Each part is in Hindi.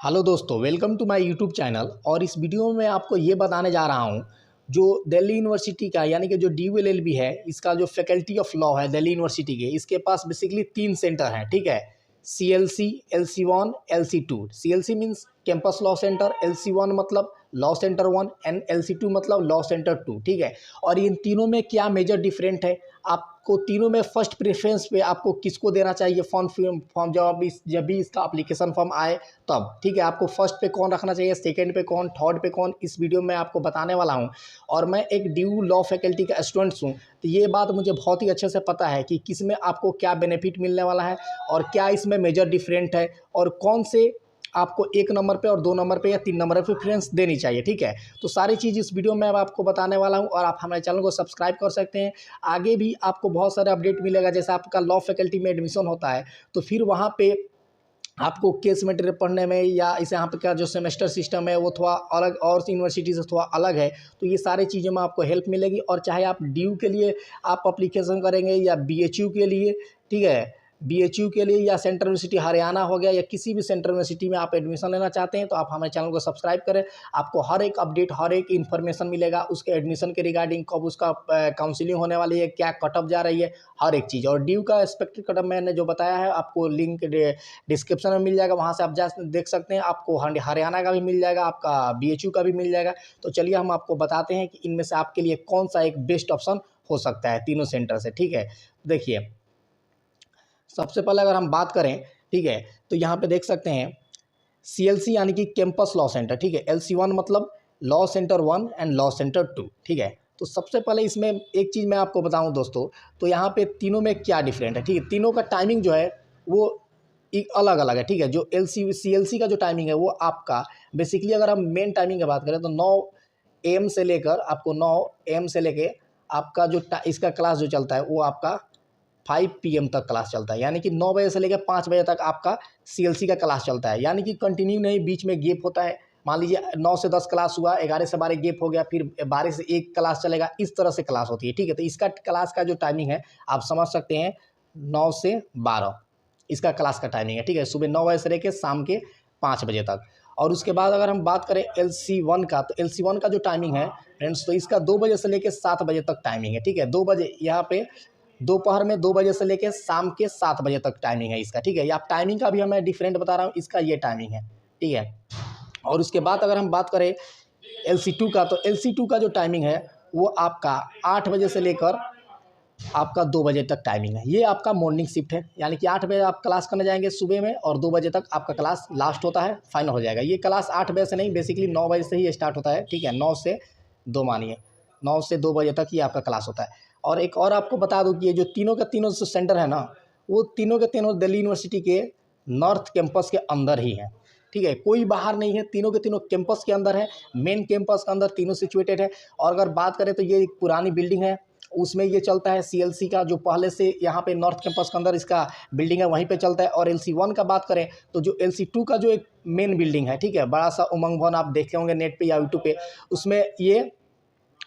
हेलो दोस्तों, welcome to my YouTube channel. और इस वीडियो में मैं आपको ये बताने जा रहा हूँ जो दिल्ली यूनिवर्सिटी का यानी कि जो DULLB है, इसका जो फैकल्टी ऑफ लॉ है दिल्ली यूनिवर्सिटी के, इसके पास बेसिकली 3 सेंटर हैं। ठीक है, CLC, LC1, LC2। CLC means campus law centre, LC1 मतलब लॉ सेंटर 1 एंड LC2 मतलब लॉ सेंटर 2। ठीक है, और इन तीनों में क्या मेजर डिफरेंट है, आपको तीनों में फर्स्ट प्रेफरेंस पे आपको किसको देना चाहिए फॉर्म जब भी इसका एप्लीकेशन फॉर्म आए तब। ठीक है, आपको फर्स्ट पे कौन रखना चाहिए, सेकंड पे कौन, थर्ड पे कौन, इस वीडियो में आपको बताने वाला हूं। और मैं एक ड्यू लॉ फैकल्टी का स्टूडेंट्स हूं, तो ये बात मुझे बहुत ही अच्छे से पता है कि किस में आपको क्या बेनिफिट मिलने वाला है और क्या इसमें मेजर डिफरेंट है और कौन से आपको 1 नंबर पे और 2 नंबर पे या 3 नंबर पे प्रेफरेंस देनी चाहिए। ठीक है, तो सारी चीज़ इस वीडियो में अब आपको बताने वाला हूं और आप हमारे चैनल को सब्सक्राइब कर सकते हैं। आगे भी आपको बहुत सारे अपडेट मिलेगा, जैसे आपका लॉ फैकल्टी में एडमिशन होता है तो फिर वहाँ पे आपको केस मटेरियल पढ़ने में या इस यहाँ पे का जो सेमेस्टर सिस्टम है वो थोड़ा अलग और यूनिवर्सिटी से थोड़ा अलग है, तो ये सारी चीज़ों में आपको हेल्प मिलेगी। और चाहे आप ड्यू के लिए आप अप्लीकेशन करेंगे या BHU के लिए, ठीक है, BHU के लिए या सेंट्रल यूनिवर्सिटी हरियाणा हो गया या किसी भी सेंट्रल यूनिवर्सिटी में आप एडमिशन लेना चाहते हैं, तो आप हमारे चैनल को सब्सक्राइब करें। आपको हर एक अपडेट, हर एक इन्फॉर्मेशन मिलेगा उसके एडमिशन के रिगार्डिंग, कब उसका काउंसिलिंग होने वाली है, क्या कटअप जा रही है, हर एक चीज़। और ड्यू का एक्सपेक्टेड कटअप मैंने जो बताया है आपको लिंक डिस्क्रिप्शन में मिल जाएगा, वहाँ से आप जा देख सकते हैं। आपको हरियाणा का भी मिल जाएगा, आपका BHU का भी मिल जाएगा। तो चलिए हम आपको बताते हैं कि इनमें से आपके लिए कौन सा एक बेस्ट ऑप्शन हो सकता है तीनों सेंटर से। ठीक है, देखिए सबसे पहले अगर हम बात करें, ठीक है, तो यहाँ पे देख सकते हैं CLC यानी कि कैंपस लॉ सेंटर। ठीक है, LC1 मतलब law centre 1 and law centre 2। ठीक है, तो सबसे पहले इसमें एक चीज़ मैं आपको बताऊं दोस्तों, तो यहाँ पे तीनों में क्या डिफरेंट है। ठीक है, तीनों का टाइमिंग जो है वो एक अलग अलग है। ठीक है, जो CLC का जो टाइमिंग है वो आपका बेसिकली, अगर हम मेन टाइमिंग की बात करें तो 9 AM से लेकर आपको 9 AM से लेके आपका जो इसका क्लास जो चलता है वो आपका 5 PM तक क्लास चलता है, यानी कि 9 बजे से लेकर 5 बजे तक आपका CLC का क्लास चलता है, यानी कि कंटिन्यू नहीं, बीच में गैप होता है। मान लीजिए 9 से 10 क्लास हुआ, 11 से 12 गैप हो गया, फिर 12 से 1 क्लास चलेगा, इस तरह से क्लास होती है। ठीक है, तो इसका क्लास का जो टाइमिंग है आप समझ सकते हैं, 9 से 12 इसका क्लास का टाइमिंग है। ठीक है, सुबह 9 बजे से लेकर शाम के 5 बजे तक। और उसके बाद अगर हम बात करें LC1 का, तो LC1 का जो टाइमिंग है फ्रेंड्स, तो इसका 2 बजे से लेकर 7 बजे तक टाइमिंग है। ठीक है, 2 बजे यहाँ पे दोपहर में 2 बजे से लेकर शाम के 7 बजे तक टाइमिंग है इसका। ठीक है, ये आप टाइमिंग का भी मैं डिफरेंट बता रहा हूँ, इसका ये टाइमिंग है। ठीक है, और उसके बाद अगर हम बात करें LC2 का, तो LC2 का जो टाइमिंग है वो आपका 8 बजे से लेकर आपका 2 बजे तक टाइमिंग है। ये आपका मॉर्निंग शिफ्ट है, यानी कि 8 बजे आप क्लास करने जाएंगे सुबह में और 2 बजे तक आपका क्लास लास्ट होता है, फाइनल हो जाएगा। ये क्लास 8 बजे से नहीं, बेसिकली 9 बजे से ही स्टार्ट होता है। ठीक है, 9 से 2 मानिए, 9 से 2 बजे तक ये आपका क्लास होता है। और एक और आपको बता दूं कि ये जो तीनों के तीनों सेंटर है ना, वो तीनों के तीनों दिल्ली यूनिवर्सिटी के नॉर्थ कैंपस के अंदर ही है। ठीक है, कोई बाहर नहीं है, तीनों के तीनों कैंपस के अंदर है, मेन कैंपस के अंदर तीनों सिचुएटेड है। और अगर बात करें तो ये एक पुरानी बिल्डिंग है, उसमें ये चलता है CLC का, जो पहले से यहाँ पे नॉर्थ कैंपस के अंदर इसका बिल्डिंग है वहीं पे चलता है। और LC1 का बात करें तो जो LC2 का जो एक मेन बिल्डिंग है, ठीक है, बड़ा सा उमंग भवन, आप देखे होंगे नेट पे या यूट्यूब पे,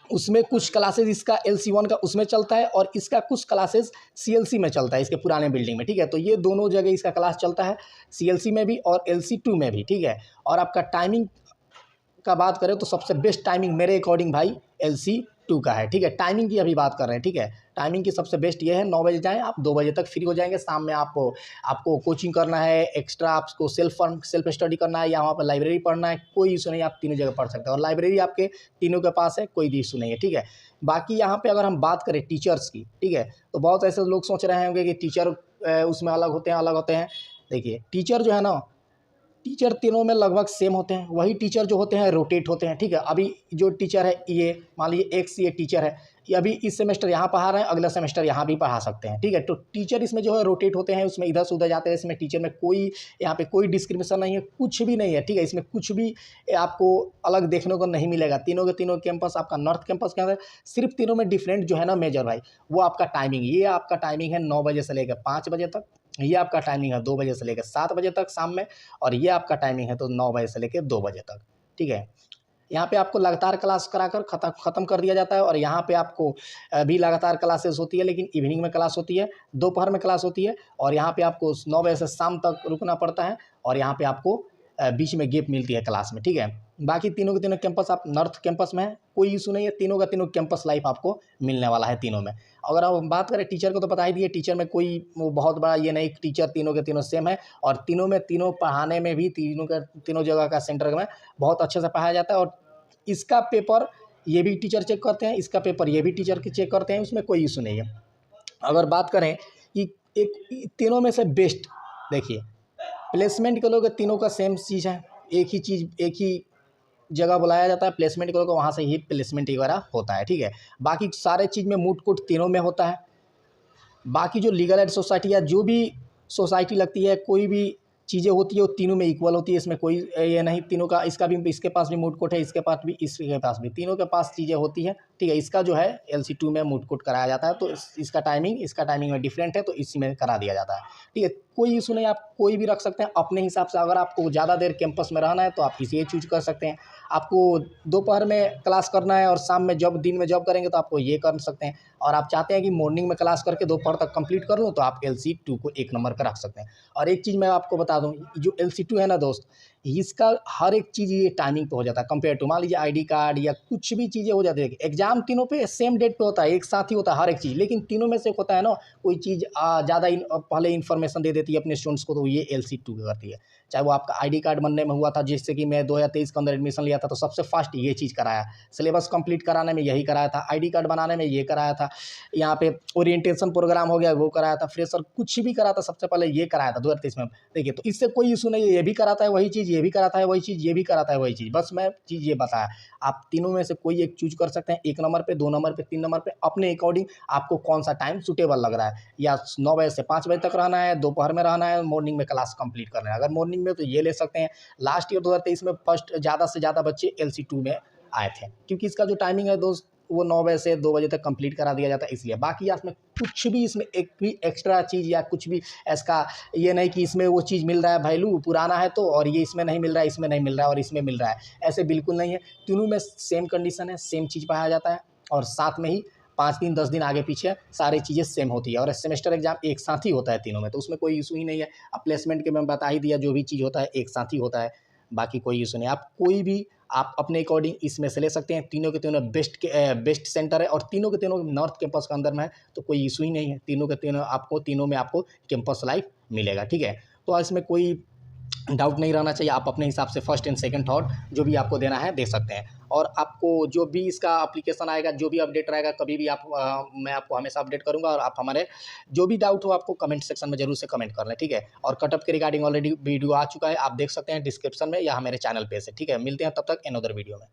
उसमें कुछ क्लासेस इसका LC1 का उसमें चलता है और इसका कुछ क्लासेस CLC में चलता है, इसके पुराने बिल्डिंग में। ठीक है, तो ये दोनों जगह इसका क्लास चलता है, CLC में भी और LC2 में भी। ठीक है, और आपका टाइमिंग का बात करें तो सबसे बेस्ट टाइमिंग मेरे अकॉर्डिंग भाई LC2 का है। ठीक है, टाइमिंग की अभी बात कर रहे हैं। ठीक है, टाइमिंग की सबसे बेस्ट ये है, 9 बजे जाएँ आप, 2 बजे तक फ्री हो जाएंगे। शाम में आपको कोचिंग करना है, एक्स्ट्रा आपको सेल्फ स्टडी करना है या वहाँ पर लाइब्रेरी पढ़ना है, कोई इशू नहीं, आप तीनों जगह पढ़ सकते हैं और लाइब्रेरी आपके तीनों के पास है, कोई भी इशू नहीं है। ठीक है, बाकी यहाँ पे अगर हम बात करें टीचर्स की, ठीक है, तो बहुत ऐसे लोग सोच रहे होंगे कि टीचर उसमें अलग होते हैं, अलग होते हैं। देखिए, टीचर जो है ना, टीचर तीनों में लगभग सेम होते हैं। वही टीचर जो होते हैं रोटेट होते हैं। ठीक है, अभी जो टीचर है, ये मान लीजिए ये टीचर है, ये अभी इस सेमेस्टर यहाँ पढ़ा रहे हैं, अगला सेमेस्टर यहाँ भी पढ़ा सकते हैं। ठीक है, तो टीचर इसमें जो है रोटेट होते हैं, उसमें इधर से उधर जाते हैं। इसमें टीचर में कोई, यहाँ पे कोई डिस्क्रिमिनेशन नहीं है, कुछ भी नहीं है। ठीक है, इसमें कुछ भी आपको अलग देखने को नहीं मिलेगा। तीनों के तीनों कैंपस आपका नॉर्थ कैंपस के अंदर, सिर्फ तीनों में डिफरेंट जो है ना मेजर भाई, वो आपका टाइमिंग, ये आपका टाइमिंग है 9 बजे से लेकर 5 बजे तक, ये आपका टाइमिंग है 2 बजे से लेकर 7 बजे तक शाम में, और ये आपका टाइमिंग है तो 9 बजे से लेकर 2 बजे तक। ठीक है, यहाँ पे आपको लगातार क्लास कराकर ख़त्म कर दिया जाता है। और यहाँ पे आपको भी लगातार क्लासेस होती है, लेकिन इवनिंग में क्लास होती है, दोपहर में क्लास होती है। और यहाँ पे आपको 9 बजे से शाम तक रुकना पड़ता है और यहाँ पे आपको बीच में गैप मिलती है क्लास में, ठीक है। बाकी तीनों के तीनों कैंपस आप नॉर्थ कैंपस में है, कोई इशू नहीं है, तीनों का तीनों कैंपस लाइफ आपको मिलने वाला है तीनों में। अगर आप बात करें टीचर को तो बता ही दिए, टीचर में कोई वो बहुत बड़ा ये नहीं, टीचर तीनों के तीनों सेम है और तीनों में तीनों पढ़ाने में भी तीनों जगह का सेंटर में बहुत अच्छे से पढ़ाया जाता है। और इसका पेपर ये भी टीचर चेक करते हैं, इसका पेपर ये भी टीचर के चेक करते हैं, उसमें कोई इशू नहीं है। अगर बात करें कि एक तीनों में से बेस्ट, देखिए प्लेसमेंट के लोग तीनों का सेम चीज़ है, एक ही चीज़ एक ही जगह बुलाया जाता है, प्लेसमेंट के लोग वहाँ से ही प्लेसमेंट वगैरह होता है, ठीक है। बाकी सारे चीज़ में मूट कोट तीनों में होता है। बाकी जो लीगल एड सोसाइटी या जो भी सोसाइटी लगती है, कोई भी चीज़ें होती है वो तीनों में इक्वल होती है, इसमें कोई ये नहीं, तीनों का इसका भी, इसके पास भी मूट कोट है, इसके पास भी, इसके पास भी, तीनों के पास चीज़ें होती है, ठीक है। इसका जो है LC2 में मूट कोट कराया जाता है, तो इसका टाइमिंग में डिफरेंट है, तो इसी में करा दिया जाता है, ठीक है। कोई इशू नहीं, आप कोई भी रख सकते हैं अपने हिसाब से। अगर आपको ज़्यादा देर कैंपस में रहना है तो आप इसे चूज कर सकते हैं। आपको दोपहर में क्लास करना है और शाम में जब दिन में जॉब करेंगे तो आपको ये कर सकते हैं। और आप चाहते हैं कि मॉर्निंग में क्लास करके दोपहर तक कंप्लीट कर लूँ, तो आप LC2 को 1 नंबर पर रख सकते हैं। और एक चीज़ मैं आपको बता दूँ, जो LC2 है ना दोस्त, इसका हर एक चीज़ ये टाइमिंग पे हो जाता है, कंपेयर टू मान लीजिए ID कार्ड या कुछ भी चीज़ें हो जाती है। एग्जाम तीनों पे सेम डेट पे होता है, एक साथ ही होता है हर एक चीज़, लेकिन तीनों में से होता है ना, कोई चीज़ ज़्यादा पहले इन्फॉर्मेशन दे देती है अपने स्टूडेंट्स को, तो ये LC2 करती है। चाहे वो आपका ID कार्ड बनने में हुआ था, जैसे कि मैं 2023 के अंदर एडमिशन लिया था, तो सबसे फर्स्ट ये चीज़ कराया, सिलेबस कंप्लीट कराने में यही कराया था, ID कार्ड बनाने में ये कराया था, यहाँ पे ओरिएंटेशन प्रोग्राम हो गया वो कराया था, फ्रेशर कुछ भी कराया था सबसे पहले ये कराया था 2023 में। देखिए, तो इससे कोई इशू नहीं है, ये भी कराता है वही चीज़, ये भी कराता है वही चीज़, ये भी कराता है वही चीज़, बस मैं चीज़ ये बताया। आप तीनों में से कोई एक चूज कर सकते हैं, 1 नंबर पे, 2 नंबर पे, 3 नंबर पे, अपने अकॉर्डिंग आपको कौन सा टाइम सूटेबल लग रहा है। या 9 बजे से 5 बजे तक रहना है, दोपहर में रहना है, मॉर्निंग में क्लास कंप्लीट करना है। अगर मॉर्निंग में तो ये ले सकते हैं। लास्ट ईयर 2023 में फर्स्ट ज़्यादा से ज़्यादा बच्चे LC2 में आए थे, क्योंकि इसका जो टाइमिंग है दोस्त, वो 9 बजे से 2 बजे तक कंप्लीट करा दिया जाता है, इसलिए। बाकी इसमें कुछ भी, इसमें एक भी एक्स्ट्रा चीज़ या कुछ भी ऐसा ये नहीं कि इसमें वो चीज़ मिल रहा है वैल्यू पुराना है तो, और ये इसमें नहीं मिल रहा है, इसमें नहीं मिल रहा है और इसमें मिल रहा है, ऐसे बिल्कुल नहीं है। तीनों में सेम कंडीशन है, सेम चीज़ पढ़ाया जाता है, और साथ में ही 5 दिन 10 दिन आगे पीछे सारी चीज़ें सेम होती है। और सेमेस्टर एग्जाम एक साथ ही होता है तीनों में, तो उसमें कोई इशू ही नहीं है। अब प्लेसमेंट के मैं बता ही दिया, जो भी चीज़ होता है एक साथ ही होता है, बाकी कोई इशू नहीं। आप कोई भी आप अपने अकॉर्डिंग इसमें से ले सकते हैं। तीनों के तीनों बेस्ट सेंटर है, और तीनों के तीनों नॉर्थ कैंपस के अंदर में है, तो कोई इशू ही नहीं है। तीनों के तीनों आपको, तीनों में आपको कैंपस लाइफ मिलेगा, ठीक है। तो इसमें कोई डाउट नहीं रहना चाहिए। आप अपने हिसाब से फर्स्ट एंड सेकंड थॉट जो भी आपको देना है दे सकते हैं। और आपको जो भी इसका एप्लीकेशन आएगा, जो भी अपडेट रहेगा, कभी भी आप मैं आपको हमेशा अपडेट करूंगा। और आप हमारे जो भी डाउट हो आपको कमेंट सेक्शन में जरूर से कमेंट कर लें, ठीक है। और कटअप के रिगार्डिंग ऑलरेडी वीडियो आ चुका है, आप देख सकते हैं डिस्क्रिप्शन में या हमारे चैनल पे से, ठीक है। मिलते हैं तब तक अनदर वीडियो में।